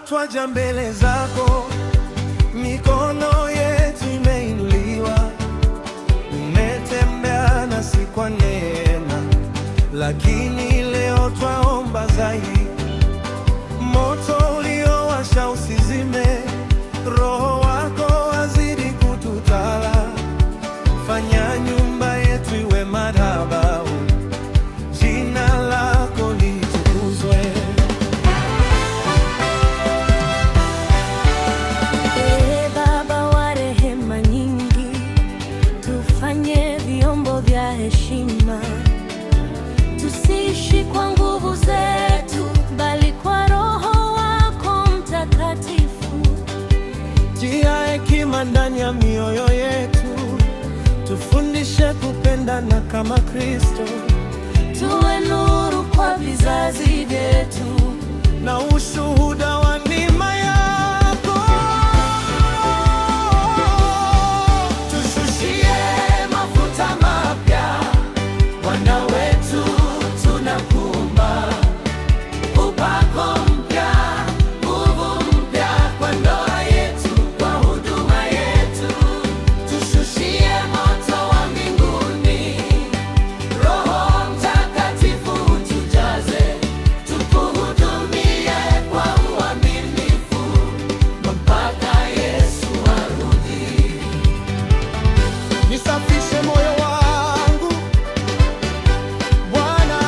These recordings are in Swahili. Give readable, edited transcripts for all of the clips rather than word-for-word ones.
twaja mbele zako, mikono yetu imeinuliwa. Umetembea nasi kwa neema, lakini leo twaomba zaidi. Moto uliowasha usizime, Roho wako azidi kututawala. Fanya nyumba yetu iwe madhabahu, jina lako litukuzwe. Ee Baba wa rehema nyingi, tufanye vyombo vya heshima. Tusiishi kwa nguvu zetu, bali kwa Roho wako Mtakatifu. Tia hekima ndani ya mioyo yetu, tufundishe kupendana kama Kristo. Tuwe nuru kwa vizazi vyetu, na ushuhuda wa neema yako. Tushushie mafuta mapya, Bwana wetu, tunakuomba. Upako mpya, nguvu mpya kwa ndoa yetu, kwa huduma yetu. Tushushie moto wa mbinguni, Roho Mtakatifu tujaze, tukuhudumie kwa uaminifu mpaka Yesu arudi. Nisafishe moyo wangu Bwana,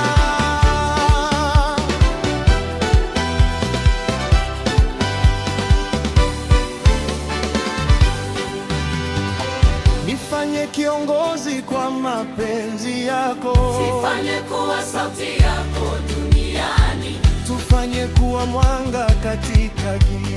nifanye kiongozi kwa mapenzi yako. sifanye kuwa sauti yako duniani. Tufanye kuwa mwanga katika giza.